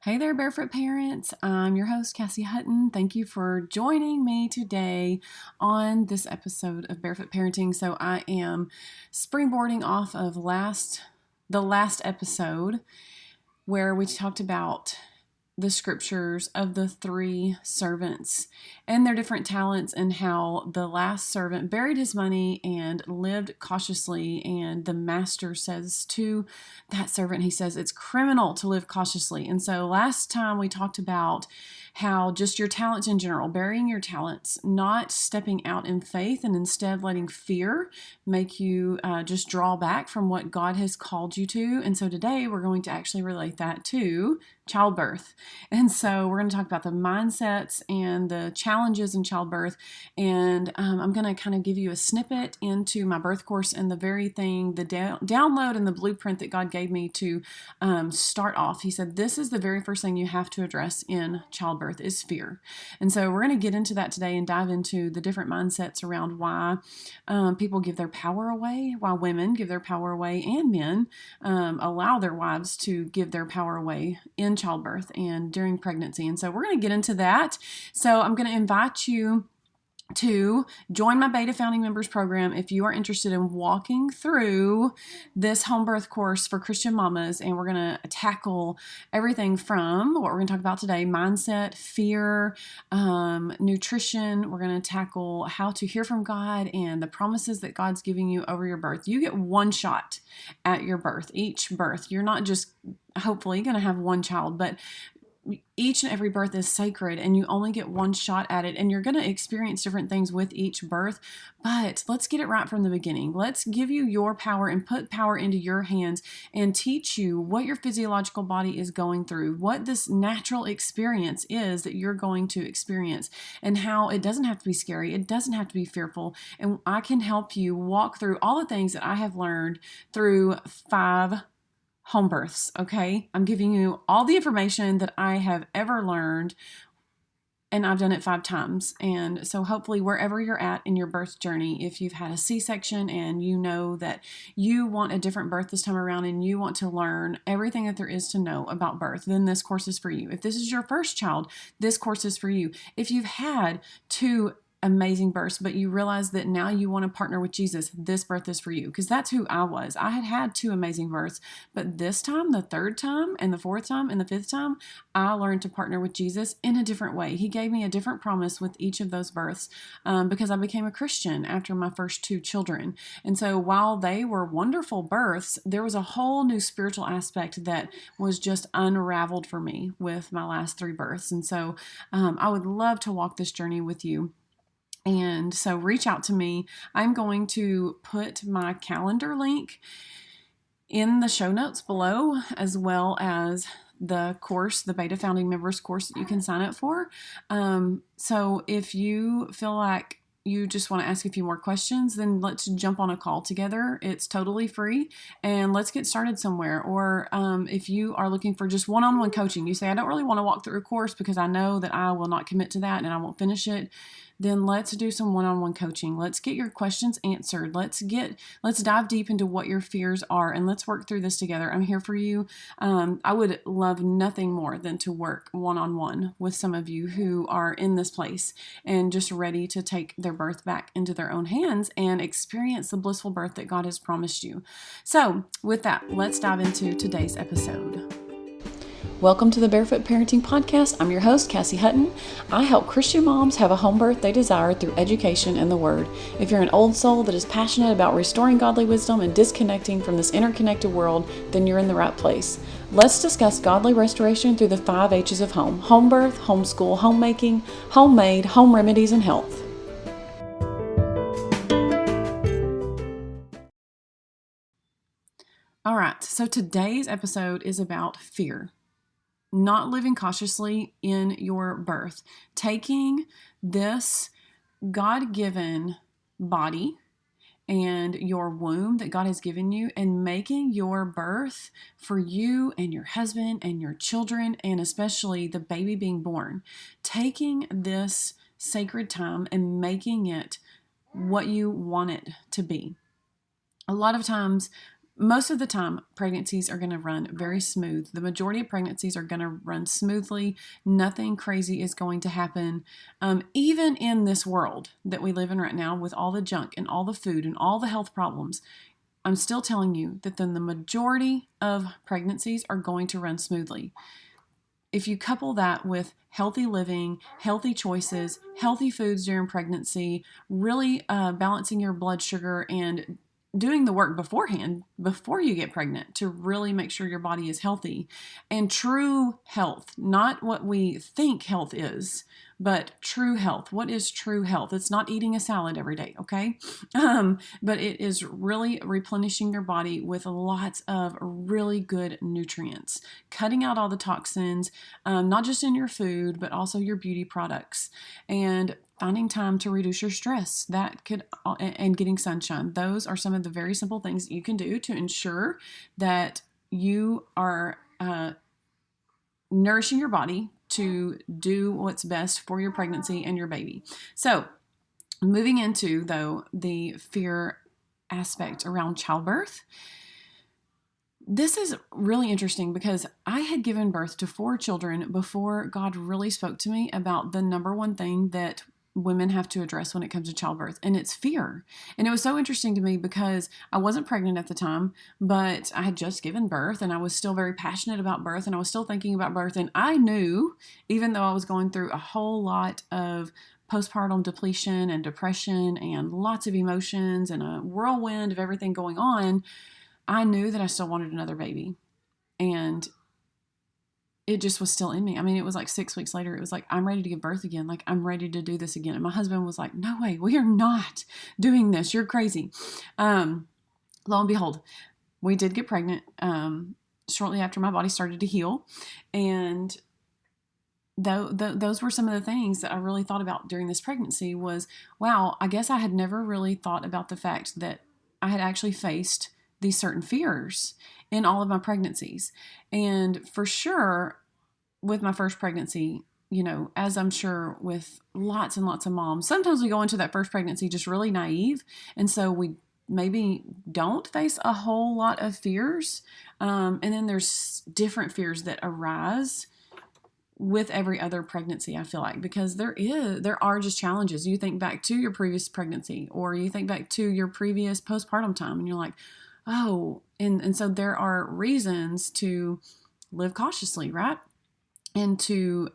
Hey there, Barefoot Parents. I'm your host, Cassie Hutton. Thank you for joining me today on this episode of Barefoot Parenting. So I am springboarding off of the last episode where we talked about the scriptures of the three servants and their different talents, and how the last servant buried his money and lived cautiously. And the master says to that servant, he says, it's criminal to live cautiously. And so last time we talked about how just your talents in general, burying your talents, not stepping out in faith, and instead letting fear make you just draw back from what God has called you to. And so today we're going to actually relate that to childbirth. And so we're going to talk about the mindsets and the challenges in childbirth. And I'm going to kind of give you a snippet into my birth course and the very thing, the download and the blueprint that God gave me to start off. He said, this is the very first thing you have to address in childbirth is fear. And so we're going to get into that today and dive into the different mindsets around why people give their power away, why women give their power away, and men allow their wives to give their power away in childbirth and during pregnancy. And so we're going to get into that. So I'm going to invite you to join my Beta Founding Members program if you are interested in walking through this home birth course for Christian mamas. And we're going to tackle everything from what we're going to talk about today: mindset, fear, nutrition. We're going to tackle how to hear from God and the promises that God's giving you over your birth. You get one shot at your birth, each birth. You're not just hopefully going to have one child, but each and every birth is sacred, and you only get one shot at it, and you're going to experience different things with each birth. But let's get it right from the beginning. Let's give you your power and put power into your hands and teach you what your physiological body is going through, what this natural experience is that you're going to experience, and how it doesn't have to be scary. It doesn't have to be fearful. And I can help you walk through all the things that I have learned through 5 home births. Okay. I'm giving you all the information that I have ever learned, and I've done it 5 times. And so hopefully wherever you're at in your birth journey, if you've had a C-section and you know that you want a different birth this time around and you want to learn everything that there is to know about birth, then this course is for you. If this is your first child, this course is for you. If you've had 2 amazing births, but you realize that now you want to partner with Jesus, this birth is for you. Because that's who I was. I had 2 amazing births, but this time, the 3rd time and the 4th time and the 5th time, I learned to partner with Jesus in a different way. He gave me a different promise with each of those births because I became a Christian after my first 2 children. And so while they were wonderful births, there was a whole new spiritual aspect that was just unraveled for me with my last 3 births. And so I would love to walk this journey with you. And so reach out to me. I'm going to put my calendar link in the show notes below, as well as the course, the Beta Founding Members course that you can sign up for. So if you feel like you just want to ask a few more questions, then let's jump on a call together. It's totally free, and let's get started somewhere. Or if you are looking for just one-on-one coaching, you say, I don't really want to walk through a course because I know that I will not commit to that and I won't finish it, then let's do some one-on-one coaching. Let's get your questions answered. Let's dive deep into what your fears are, and let's work through this together. I'm here for you. I would love nothing more than to work one-on-one with some of you who are in this place and just ready to take their birth back into their own hands and experience the blissful birth that God has promised you. So with that, let's dive into today's episode. Welcome to the Barefoot Parenting Podcast. I'm your host, Cassie Hutton. I help Christian moms have a home birth they desire through education and the Word. If you're an old soul that is passionate about restoring godly wisdom and disconnecting from this interconnected world, then you're in the right place. Let's discuss godly restoration through the 5 H's of home: home birth, homeschool, homemaking, homemade, home remedies, and health. All right, so today's episode is about fear. Not living cautiously in your birth. Taking this God-given body and your womb that God has given you and making your birth for you and your husband and your children, and especially the baby being born. Taking this sacred time and making it what you want it to be. A lot of times most of the time, pregnancies are going to run very smooth. The majority of pregnancies are going to run smoothly. Nothing crazy is going to happen. Even in this world that we live in right now, with all the junk and all the food and all the health problems, I'm still telling you that then the majority of pregnancies are going to run smoothly. If you couple that with healthy living, healthy choices, healthy foods during pregnancy, really balancing your blood sugar and doing the work beforehand, before you get pregnant, to really make sure your body is healthy, and true health, not what we think health is, but true health. What is true health? It's not eating a salad every day, okay? But it is really replenishing your body with lots of really good nutrients, cutting out all the toxins, not just in your food, but also your beauty products, and finding time to reduce your stress and getting sunshine. Those are some of the very simple things that you can do to ensure that you are nourishing your body to do what's best for your pregnancy and your baby. So, moving into, though, the fear aspect around childbirth. This is really interesting because I had given birth to 4 children before God really spoke to me about the number one thing that women have to address when it comes to childbirth, and it's fear. And it was so interesting to me because I wasn't pregnant at the time, but I had just given birth, and I was still very passionate about birth, and I was still thinking about birth. And I knew, even though I was going through a whole lot of postpartum depletion and depression and lots of emotions and a whirlwind of everything going on, I knew that I still wanted another baby. And it just was still in me. I mean, it was like 6 weeks later, it was like, I'm ready to give birth again. Like, I'm ready to do this again. And my husband was like, no way, we are not doing this. You're crazy. Lo and behold, we did get pregnant shortly after my body started to heal. And those were some of the things that I really thought about during this pregnancy was, wow, I guess I had never really thought about the fact that I had actually faced these certain fears in all of my pregnancies. And for sure, with my first pregnancy, as I'm sure with lots and lots of moms, sometimes we go into that first pregnancy just really naive. And so we maybe don't face a whole lot of fears. And then there's different fears that arise with every other pregnancy, I feel like, because there are just challenges. You think back to your previous pregnancy, or you think back to your previous postpartum time, and you're like, oh, and so there are reasons to live cautiously, right? And to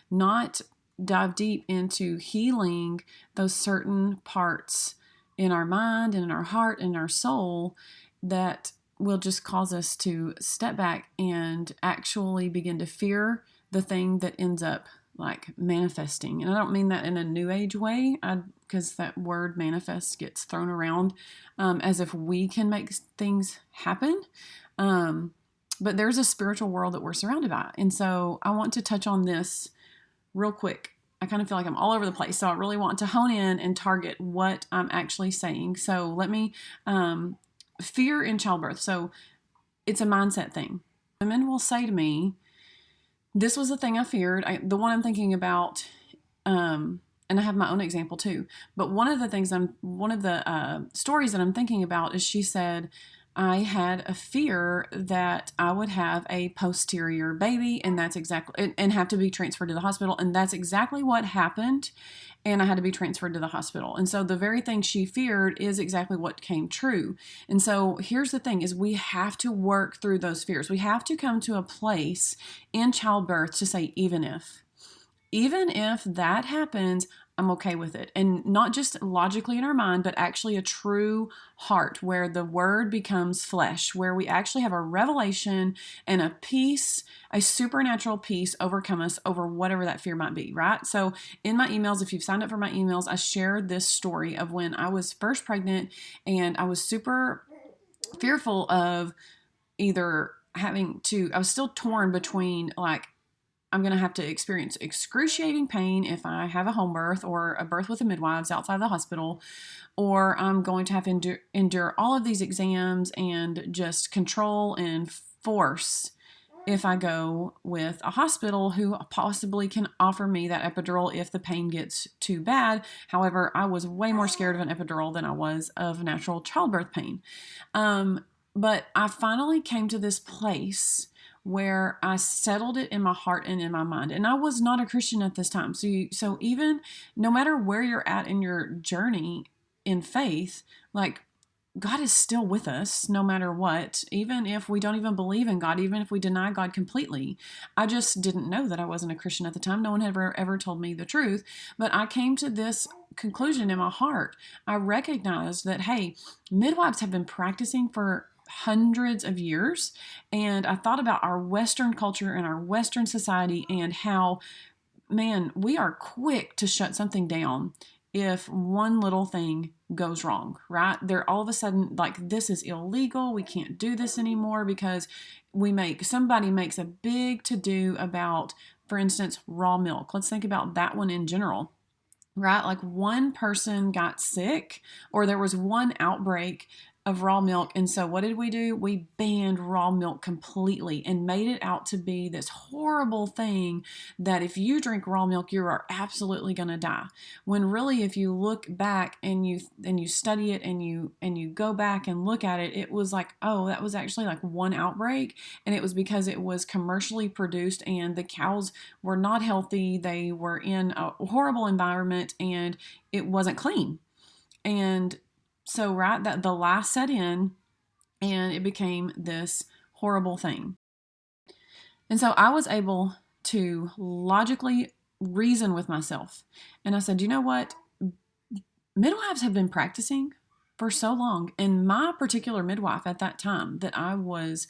not dive deep into healing those certain parts in our mind and in our heart and our soul that will just cause us to step back and actually begin to fear the thing that ends up like manifesting. And I don't mean that in a new age way, because that word manifest gets thrown around as if we can make things happen. But there's a spiritual world that we're surrounded by. And so I want to touch on this real quick. I kind of feel like I'm all over the place. So I really want to hone in and target what I'm actually saying. So let me, fear in childbirth. So it's a mindset thing. Women will say to me, this was the thing I feared. The one I'm thinking about, and I have my own example too. But one of the stories that I'm thinking about is she said, I had a fear that I would have a posterior baby, and that's exactly, and have to be transferred to the hospital. And that's exactly what happened. And I had to be transferred to the hospital. And so the very thing she feared is exactly what came true. And so here's the thing is we have to work through those fears. We have to come to a place in childbirth to say, even if that happens, I'm okay with it. And not just logically in our mind, but actually a true heart where the word becomes flesh, where we actually have a revelation and a peace, a supernatural peace overcome us over whatever that fear might be, right? So in my emails, if you've signed up for my emails, I shared this story of when I was first pregnant and I was super fearful of I was still torn between like, I'm going to have to experience excruciating pain if I have a home birth or a birth with the midwives outside the hospital, or I'm going to have to endure all of these exams and just control and force if I go with a hospital who possibly can offer me that epidural if the pain gets too bad. However, I was way more scared of an epidural than I was of natural childbirth pain. But I finally came to this place where I settled it in my heart and in my mind. And I was not a Christian at this time. So even no matter where you're at in your journey in faith, like God is still with us no matter what, even if we don't even believe in God, even if we deny God completely. I just didn't know that I wasn't a Christian at the time. No one had ever told me the truth. But I came to this conclusion in my heart. I recognized that, hey, midwives have been practicing for hundreds of years. And I thought about our Western culture and our Western society and how, man, we are quick to shut something down if one little thing goes wrong, right? They're all of a sudden like, this is illegal. We can't do this anymore because somebody makes a big to do about, for instance, raw milk. Let's think about that one in general, right? Like one person got sick or there was one outbreak of raw milk. And so what did we do? We banned raw milk completely and made it out to be this horrible thing that if you drink raw milk, you are absolutely going to die. When really, if you look back and you study it and you go back and look at it, it was like, oh, that was actually like one outbreak. And it was because it was commercially produced and the cows were not healthy. They were in a horrible environment and it wasn't clean. And so, right, that the lie set in and it became this horrible thing. And so I was able to logically reason with myself. And I said, you know what? Midwives have been practicing for so long. And my particular midwife at that time that I was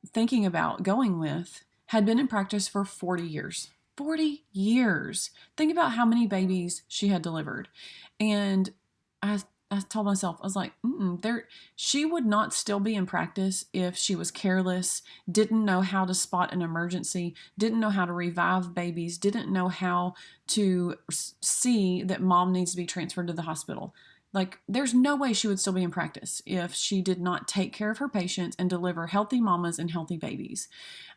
thinking about going with had been in practice for 40 years. 40 years. Think about how many babies she had delivered. And I told myself, I was like, she would not still be in practice if she was careless, didn't know how to spot an emergency, didn't know how to revive babies, didn't know how to see that mom needs to be transferred to the hospital. Like, there's no way she would still be in practice if she did not take care of her patients and deliver healthy mamas and healthy babies.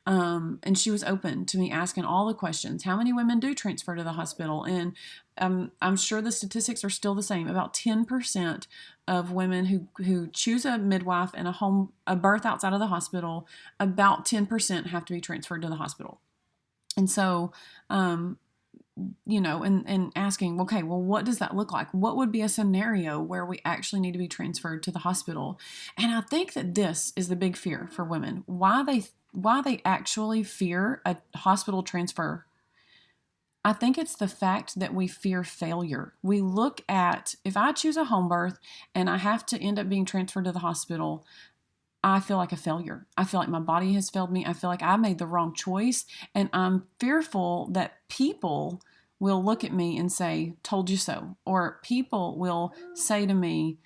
And she was open to me asking all the questions. How many women do transfer to the hospital? And I'm sure the statistics are still the same. About 10% of women who choose a midwife and a birth outside of the hospital, about 10% have to be transferred to the hospital. And so, and asking, okay, well, what does that look like? What would be a scenario where we actually need to be transferred to the hospital? And I think that this is the big fear for women. Why they actually fear a hospital transfer. I think it's the fact that we fear failure. We look at, if I choose a home birth and I have to end up being transferred to the hospital, I feel like a failure. I feel like my body has failed me. I feel like I made the wrong choice. And I'm fearful that people will look at me and say, told you so. Or people will say to me,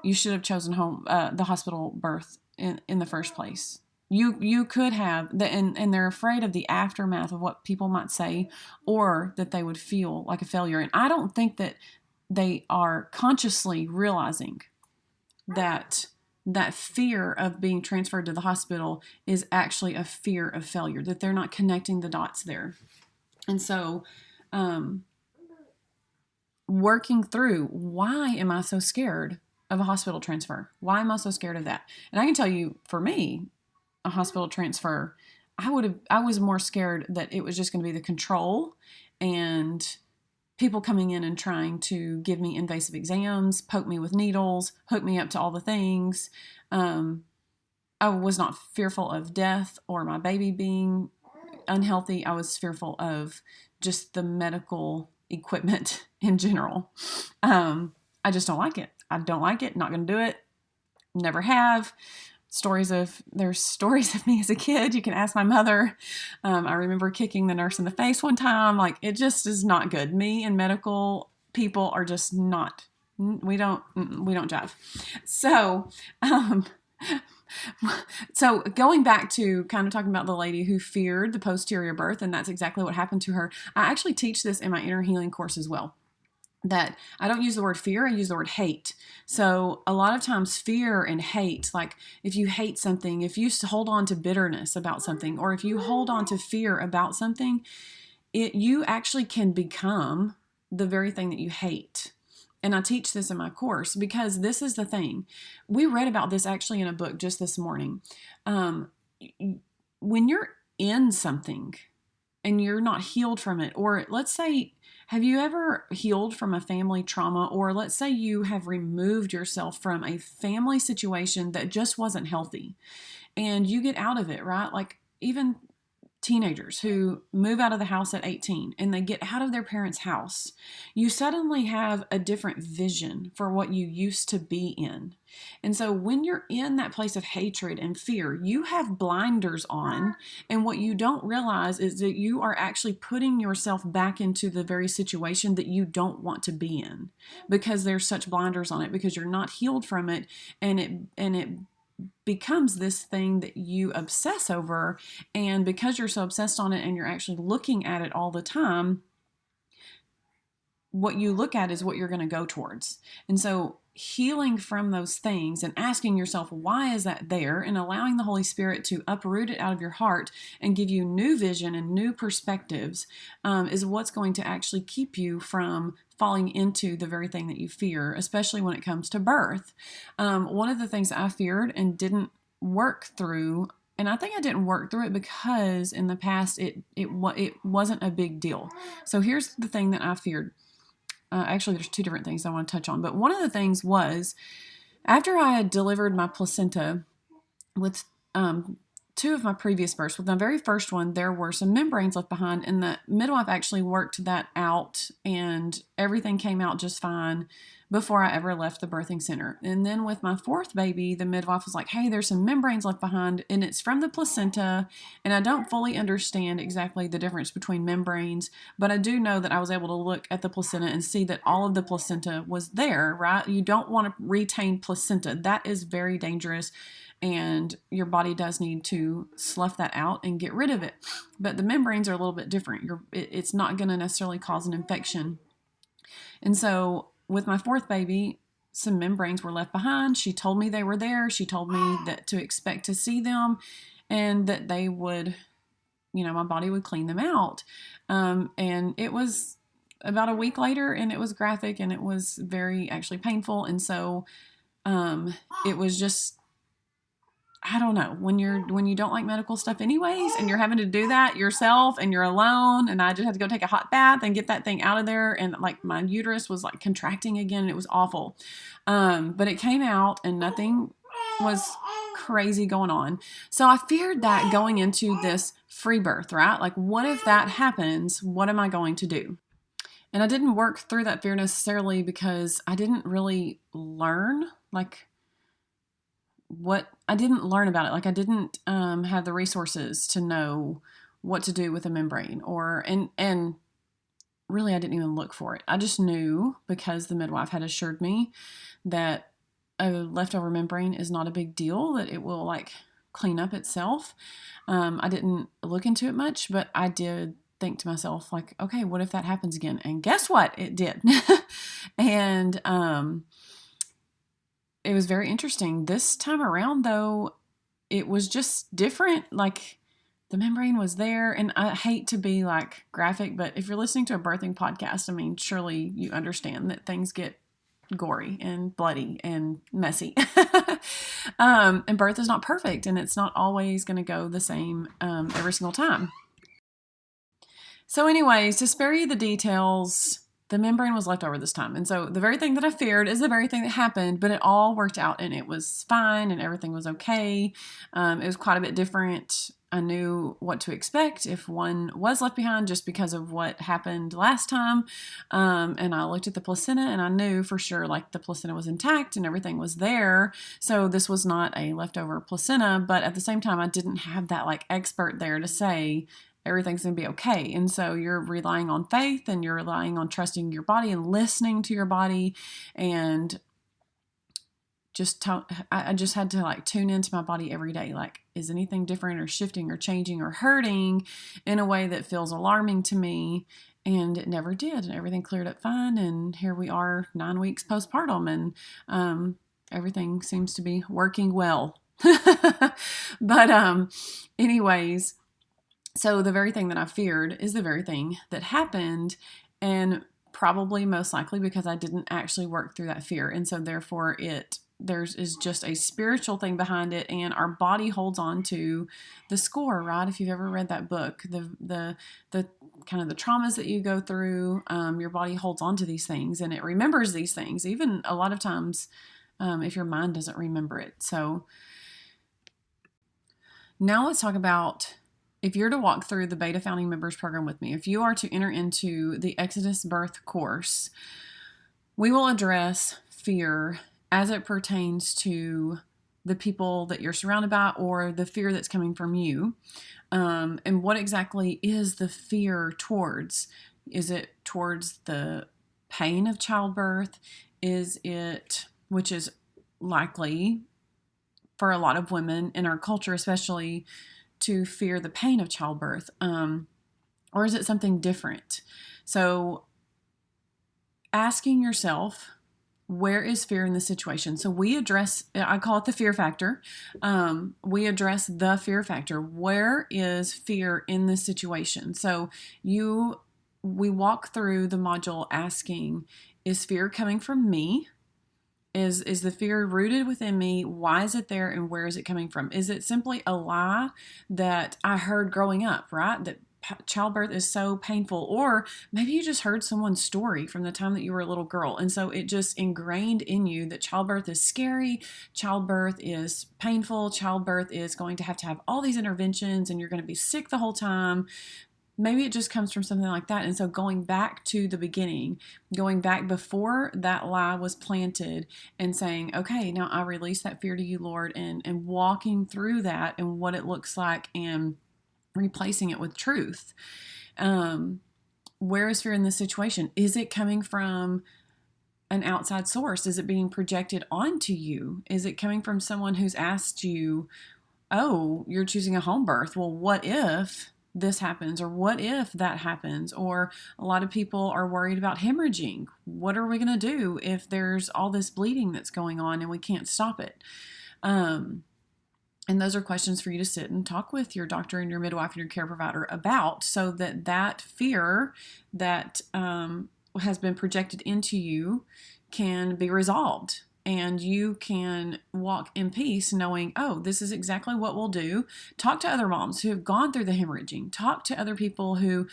you should have chosen the hospital birth in the first place. You could have, and they're afraid of the aftermath of what people might say, or that they would feel like a failure. And I don't think that they are consciously realizing that fear of being transferred to the hospital is actually a fear of failure, that they're not connecting the dots there. And so, working through, why am I so scared of a hospital transfer? Why am I so scared of that? And I can tell you, for me, a hospital transfer, I was more scared that it was just going to be the control and people coming in and trying to give me invasive exams, poke me with needles, hook me up to all the things. I was not fearful of death or my baby being unhealthy. I was fearful of just the medical equipment in general. I just don't like it. I don't like it. Not going to do it. Never have. There's stories of me as a kid. You can ask my mother. I remember kicking the nurse in the face one time. Like, it just is not good. Me and medical people are just not, we don't jive. So, so going back to kind of talking about the lady who feared the posterior birth, and that's exactly what happened to her. I actually teach this in my inner healing course as well. That I don't use the word fear, I use the word hate. So a lot of times fear and hate, like if you hate something, if you hold on to bitterness about something, or if you hold on to fear about something, you actually can become the very thing that you hate. And I teach this in my course because this is the thing. We read about this actually in a book just this morning. When you're in something and you're not healed from it, or let's say, have you ever healed from a family trauma, or let's say you have removed yourself from a family situation that just wasn't healthy and you get out of it, right? Like even teenagers who move out of the house at 18 and they get out of their parents' house, you suddenly have a different vision for what you used to be in. And so when you're in that place of hatred and fear, you have blinders on. And what you don't realize is that you are actually putting yourself back into the very situation that you don't want to be in, because there's such blinders on it, because you're not healed from it. And it becomes this thing that you obsess over. And because you're so obsessed on it and you're actually looking at it all the time, what you look at is what you're going to go towards. And so healing from those things and asking yourself, why is that there? And allowing the Holy Spirit to uproot it out of your heart and give you new vision and new perspectives is what's going to actually keep you from falling into the very thing that you fear, especially when it comes to birth. One of the things I feared and didn't work through, and I think I didn't work through it because in the past it wasn't a big deal. So here's the thing that I feared. Actually, there's two different things I want to touch on. But one of the things was, after I had delivered my placenta with two of my previous births, with my very first one, there were some membranes left behind, and the midwife actually worked that out, and everything came out just fine before I ever left the birthing center. And then with my fourth baby, the midwife was like, hey, there's some membranes left behind, and it's from the placenta. And I don't fully understand exactly the difference between membranes, but I do know that I was able to look at the placenta and see that all of the placenta was there, right? You don't want to retain placenta. That is very dangerous, and your body does need to slough that out and get rid of it. But the membranes are a little bit different. It's not going to necessarily cause an infection. And so with my fourth baby, some membranes were left behind. She told me they were there. She told me that to expect to see them and that they would, my body would clean them out. And it was about a week later, and it was graphic, and it was very actually painful. And so it was just, I don't know, when you don't like medical stuff anyways, and you're having to do that yourself and you're alone, and I just had to go take a hot bath and get that thing out of there. And like my uterus was like contracting again, and it was awful. But it came out and nothing was crazy going on. So I feared that going into this free birth, right? Like, what if that happens? What am I going to do? And I didn't work through that fear necessarily because I didn't really learn, I didn't learn about it. Like I didn't have the resources to know what to do with a membrane, and really I didn't even look for it. I just knew because the midwife had assured me that a leftover membrane is not a big deal, that it will like clean up itself. I didn't look into it much, but I did think to myself like, okay, what if that happens again? And guess what? It did. And it was very interesting. This time around, though, it was just different. Like the membrane was there, and I hate to be like graphic, but if you're listening to a birthing podcast, I mean, surely you understand that things get gory and bloody and messy. And birth is not perfect, and it's not always going to go the same every single time. So anyways, to spare you the details, the membrane was left over this time. And so the very thing that I feared is the very thing that happened, but it all worked out and it was fine and everything was okay. It was quite a bit different. I knew what to expect if one was left behind just because of what happened last time. And I looked at the placenta and I knew for sure like the placenta was intact and everything was there. So this was not a leftover placenta, but at the same time, I didn't have that like expert there to say, everything's going to be okay. And so you're relying on faith and you're relying on trusting your body and listening to your body. And I just had to like tune into my body every day. Like, is anything different or shifting or changing or hurting in a way that feels alarming to me? And it never did. And everything cleared up fine. And here we are 9 weeks postpartum, and everything seems to be working well. But anyways, so the very thing that I feared is the very thing that happened. And probably most likely because I didn't actually work through that fear. And so therefore there's is just a spiritual thing behind it, and our body holds on to the score, right? If you've ever read that book, the kind of the traumas that you go through, your body holds on to these things and it remembers these things, even a lot of times if your mind doesn't remember it. So now let's talk about, if you're to walk through the Beta Founding Members Program with me, if you are to enter into the Exodus Birth course, we will address fear as it pertains to the people that you're surrounded by or the fear that's coming from you. And what exactly is the fear towards? Is it towards the pain of childbirth? Is it, which is likely for a lot of women in our culture, especially, to fear the pain of childbirth? Or is it something different? So asking yourself, where is fear in the situation? So we address, I call it the fear factor. We address the fear factor. Where is fear in this situation? So we walk through the module asking, is fear coming from me? Is the fear rooted within me? Why is it there, and where is it coming from? Is it simply a lie that I heard growing up, right? That childbirth is so painful, or maybe you just heard someone's story from the time that you were a little girl, and so it just ingrained in you that childbirth is scary, childbirth is painful, childbirth is going to have all these interventions, and you're going to be sick the whole time. Maybe it just comes from something like that. And so going back to the beginning, going back before that lie was planted and saying, okay, now I release that fear to you, Lord, and walking through that and what it looks like and replacing it with truth. Where is fear in this situation? Is it coming from an outside source? Is it being projected onto you? Is it coming from someone who's asked you, oh, you're choosing a home birth? Well, what if this happens, or what if that happens? Or a lot of people are worried about hemorrhaging. What are we going to do if there's all this bleeding that's going on and we can't stop it? And those are questions for you to sit and talk with your doctor and your midwife and your care provider about, so that fear that has been projected into you can be resolved. And you can walk in peace knowing, oh, this is exactly what we'll do. Talk to other moms who have gone through the hemorrhaging. Talk to other people who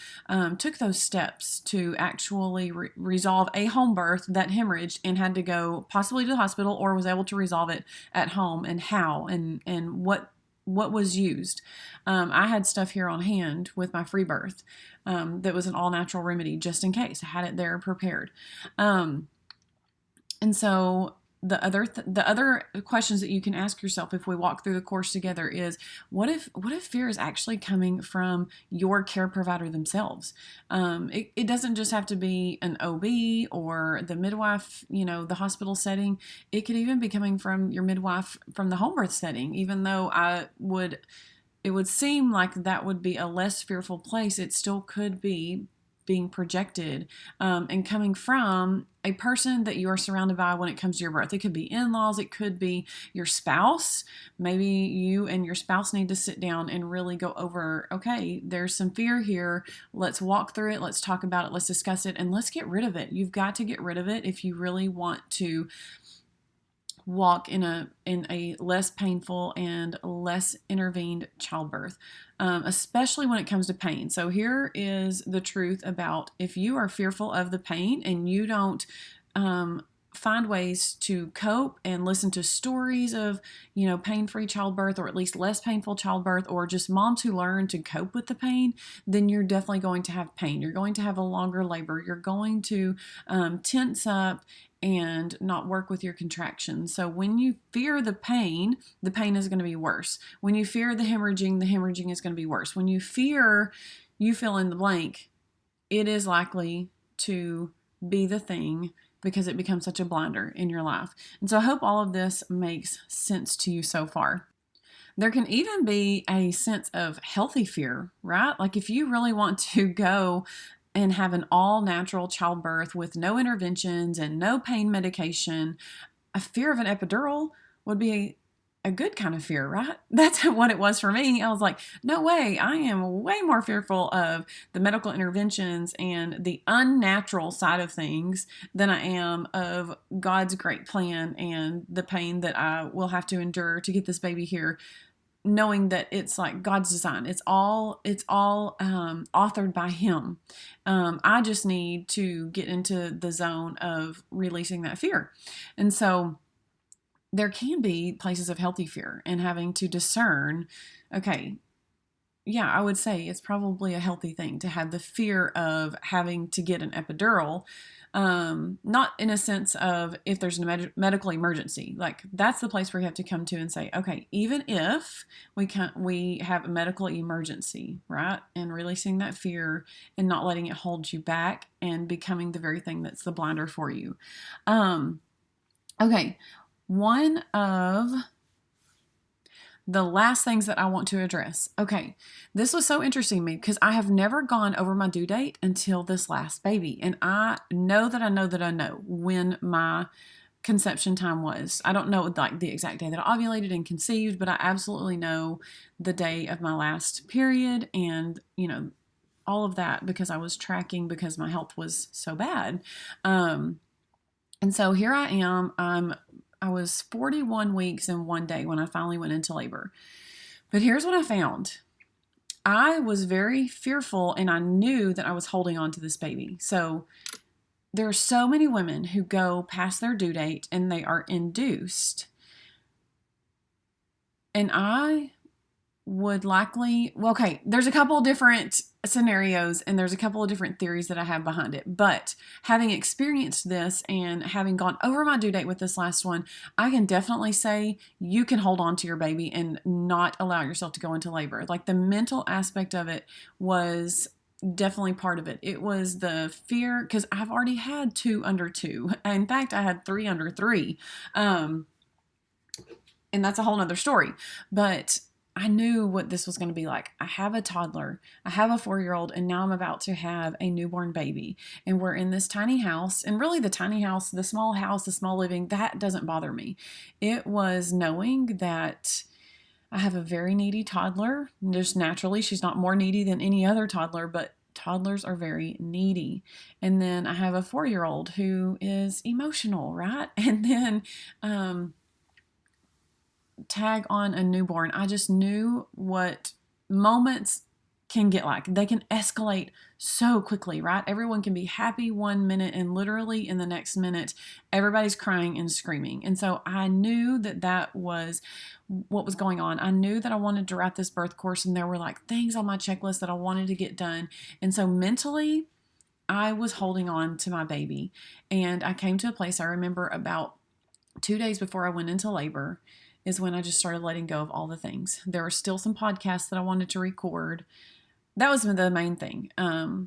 took those steps to actually resolve a home birth that hemorrhaged and had to go possibly to the hospital, or was able to resolve it at home, and how and what was used. I had stuff here on hand with my free birth that was an all-natural remedy just in case. I had it there prepared. And so the other questions that you can ask yourself if we walk through the course together is, what if fear is actually coming from your care provider themselves? It doesn't just have to be an OB or the midwife, the hospital setting. It could even be coming from your midwife from the home birth setting, even though it would seem like that would be a less fearful place. It still could be being projected and coming from a person that you are surrounded by when it comes to your birth. It could be in-laws, it could be your spouse. Maybe you and your spouse need to sit down and really go over, okay, there's some fear here. Let's walk through it. Let's talk about it. Let's discuss it, and let's get rid of it. You've got to get rid of it if you really want to walk in a less painful and less intervened childbirth, especially when it comes to pain. So here is the truth about, if you are fearful of the pain and you don't find ways to cope and listen to stories of, pain-free childbirth, or at least less painful childbirth, or just moms who learn to cope with the pain, then you're definitely going to have pain. You're going to have a longer labor. You're going to tense up and not work with your contractions. So when you fear the pain is going to be worse. When you fear the hemorrhaging is going to be worse. When you fear, you fill in the blank, it is likely to be the thing, because it becomes such a blinder in your life. And so I hope all of this makes sense to you so far. There can even be a sense of healthy fear, right? Like if you really want to go and have an all-natural childbirth with no interventions and no pain medication, a fear of an epidural would be a good kind of fear, right? That's what it was for me. I was like, no way. I am way more fearful of the medical interventions and the unnatural side of things than I am of God's great plan and the pain that I will have to endure to get this baby here, knowing that it's like God's design. It's all authored by Him. I just need to get into the zone of releasing that fear. And so there can be places of healthy fear and having to discern, okay, yeah, I would say it's probably a healthy thing to have the fear of having to get an epidural. Not in a sense of if there's a medical emergency, like that's the place where you have to come to and say, okay, even if we have a medical emergency, right? And releasing that fear and not letting it hold you back and becoming the very thing that's the blinder for you. Okay. One of the last things that I want to address. Okay, this was so interesting to me because I have never gone over my due date until this last baby. And I know when my conception time was. I don't know like the exact day that I ovulated and conceived, but I absolutely know the day of my last period and, all of that because I was tracking because my health was so bad. And so here I am. I was 41 weeks and 1 day when I finally went into labor. But here's what I found. I was very fearful and I knew that I was holding on to this baby. So there are so many women who go past their due date and they are induced. And I would likely, there's a couple of different scenarios and there's a couple of different theories that I have behind it. But having experienced this and having gone over my due date with this last one, I can definitely say you can hold on to your baby and not allow yourself to go into labor. Like the mental aspect of it was definitely part of it. It was the fear because I've already had 2 under 2. In fact, I had 3 under 3. And that's a whole nother story. But I knew what this was going to be like. I have a toddler, I have a 4-year-old, and now I'm about to have a newborn baby. And we're in this tiny house. And really, the tiny house, the small living, that doesn't bother me. It was knowing that I have a very needy toddler. Just naturally, she's not more needy than any other toddler, but toddlers are very needy. And then I have a 4-year-old who is emotional, right? And then, tag on a newborn. I just knew what moments can get like. They can escalate so quickly, right? Everyone can be happy 1 minute and literally in the next minute, everybody's crying and screaming. And so I knew that was what was going on. I knew that I wanted to write this birth course and there were like things on my checklist that I wanted to get done. And so mentally, I was holding on to my baby. And I came to a place I remember about 2 days before I went into labor is when I just started letting go of all the things. There were still some podcasts that I wanted to record. That was the main thing. I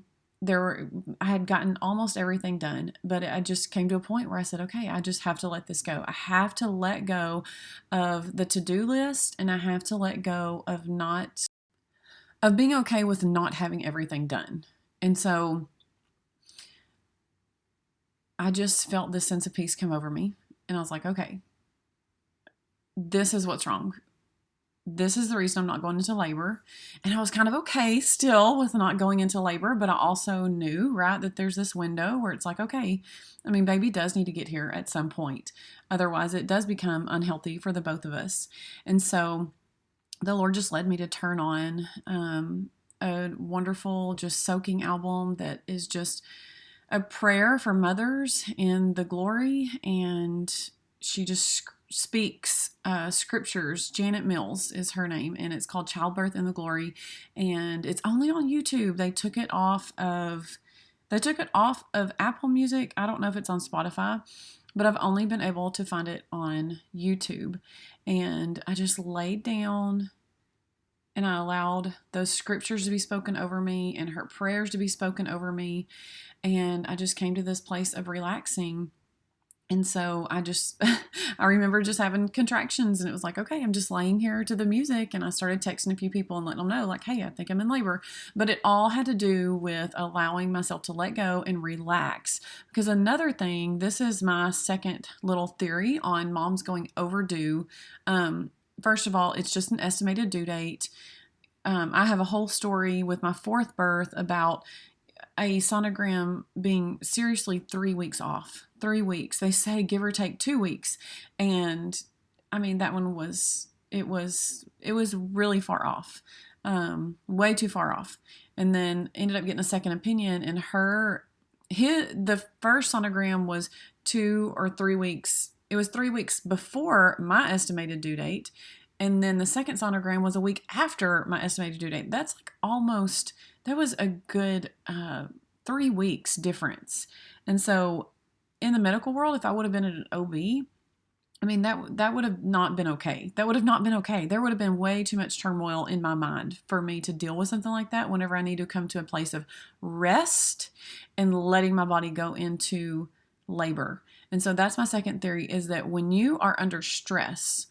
had gotten almost everything done, but I just came to a point where I said, okay, I just have to let this go. I have to let go of the to-do list and I have to let go of being okay with not having everything done. And so I just felt this sense of peace come over me and I was like, okay, this is what's wrong. This is the reason I'm not going into labor. And I was kind of okay still with not going into labor, but I also knew, right, that there's this window where it's like, okay, I mean, baby does need to get here at some point. Otherwise, it does become unhealthy for the both of us. And so the Lord just led me to turn on a wonderful, just soaking album that is just a prayer for mothers in the glory. And she just speaks scriptures. Janet Mills is her name, and it's called Childbirth in the Glory, and it's only on YouTube. They took it off of Apple Music. I don't know if it's on Spotify, but I've only been able to find it on YouTube. And I just laid down and I allowed those scriptures to be spoken over me and her prayers to be spoken over me, and I just came to this place of relaxing. And so I remember just having contractions and it was like, okay, I'm just laying here to the music. And I started texting a few people and letting them know like, hey, I think I'm in labor. But it all had to do with allowing myself to let go and relax. Because another thing, this is my second little theory on moms going overdue. first of all, it's just an estimated due date. I have a whole story with my fourth birth about a sonogram being seriously 3 weeks off. 3 weeks. They say give or take 2 weeks. And I mean, that one was really far off. Way too far off. And then ended up getting a second opinion, and the first sonogram was 2 or 3 weeks. It was 3 weeks before my estimated due date. And then the second sonogram was a week after my estimated due date. That's like that was a good 3 weeks difference. And so in the medical world, if I would have been at an OB, I mean, that would have not been okay. That would have not been okay. There would have been way too much turmoil in my mind for me to deal with something like that whenever I need to come to a place of rest and letting my body go into labor. And so that's my second theory, is that when you are under stress,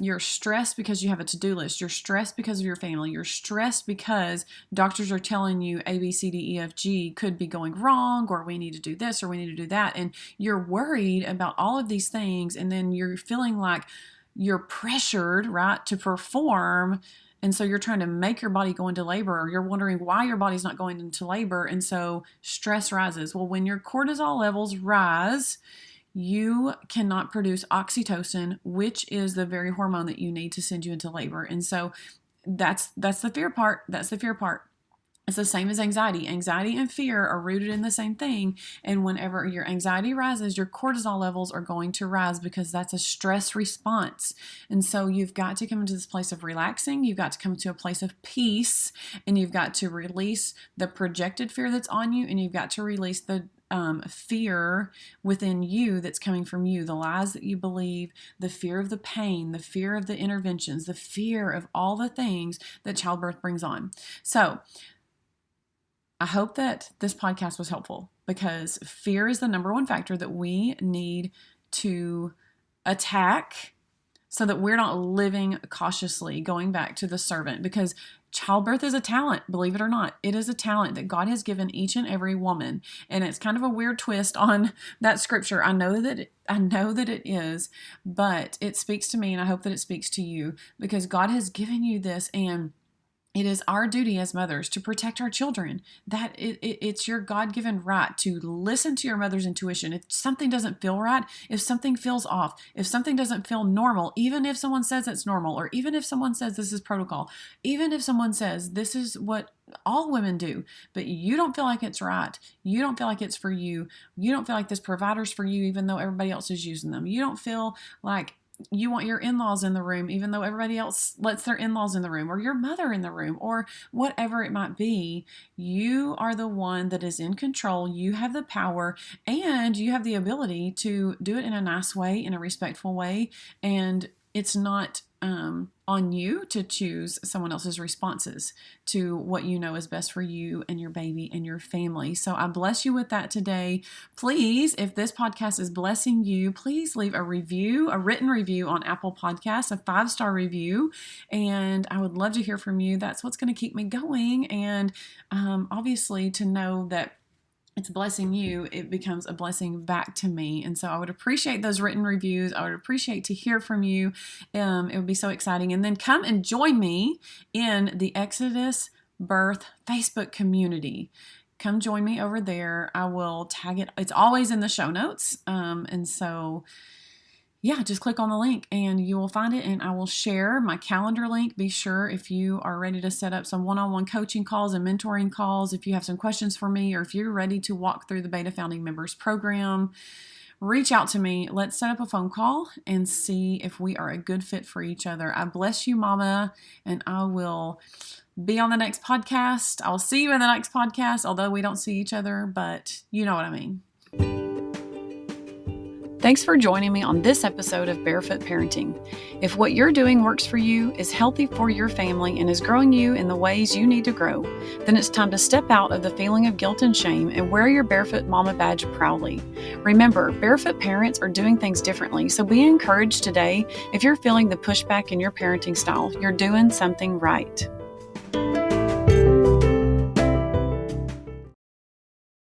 you're stressed because you have a to-do list. You're stressed because of your family. You're stressed because doctors are telling you A, B, C, D, E, F, G could be going wrong, or we need to do this, or we need to do that. And you're worried about all of these things. And then you're feeling like you're pressured, right, to perform. And so you're trying to make your body go into labor, or you're wondering why your body's not going into labor. And so stress rises. Well, when your cortisol levels rise, you cannot produce oxytocin, which is the very hormone that you need to send you into labor. And so that's the fear part. That's the fear part. It's the same as anxiety. Anxiety and fear are rooted in the same thing. And whenever your anxiety rises, your cortisol levels are going to rise, because that's a stress response. And so you've got to come into this place of relaxing. You've got to come to a place of peace, and you've got to release the projected fear that's on you, and you've got to release the fear within you that's coming from you, the lies that you believe, the fear of the pain, the fear of the interventions, the fear of all the things that childbirth brings on. So I hope that this podcast was helpful, because fear is the number one factor that we need to attack so that we're not living cautiously, going back to the servant, because childbirth is a talent, believe it or not. It is a talent that God has given each and every woman. And it's kind of a weird twist on that scripture. I know that it is, but it speaks to me, and I hope that it speaks to you, because God has given you this, and it is our duty as mothers to protect our children. That it's your God-given right to listen to your mother's intuition. If something doesn't feel right, if something feels off, if something doesn't feel normal, even if someone says it's normal, or even if someone says this is protocol, even if someone says this is what all women do, but you don't feel like it's right, you don't feel like it's for you, you don't feel like this provider's for you, even though everybody else is using them, you don't feel like you want your in-laws in the room, even though everybody else lets their in-laws in the room, or your mother in the room, or whatever it might be, you are the one that is in control. You have the power, and you have the ability to do it in a nice way, in a respectful way. And it's not on you to choose someone else's responses to what you know is best for you and your baby and your family. So I bless you with that today. Please, if this podcast is blessing you, please leave a review, a written review on Apple Podcasts, a 5-star review. And I would love to hear from you. That's what's going to keep me going. And obviously, to know that it's blessing you, it becomes a blessing back to me. And so I would appreciate those written reviews. I would appreciate to hear from you. It would be so exciting. And then come and join me in the Exodus Birth Facebook community. Come join me over there. I will tag it. It's always in the show notes. And so yeah, just click on the link and you will find it, and I will share my calendar link. Be sure, if you are ready to set up some one-on-one coaching calls and mentoring calls, if you have some questions for me, or if you're ready to walk through the Beta Founding Members Program, reach out to me. Let's set up a phone call and see if we are a good fit for each other. I bless you, Mama, and I will be on the next podcast. I'll see you in the next podcast, although we don't see each other, but you know what I mean. Thanks for joining me on this episode of Barefoot Parenting. If what you're doing works for you, is healthy for your family, and is growing you in the ways you need to grow, then it's time to step out of the feeling of guilt and shame and wear your Barefoot Mama badge proudly. Remember, barefoot parents are doing things differently, so be encouraged today. If you're feeling the pushback in your parenting style, you're doing something right.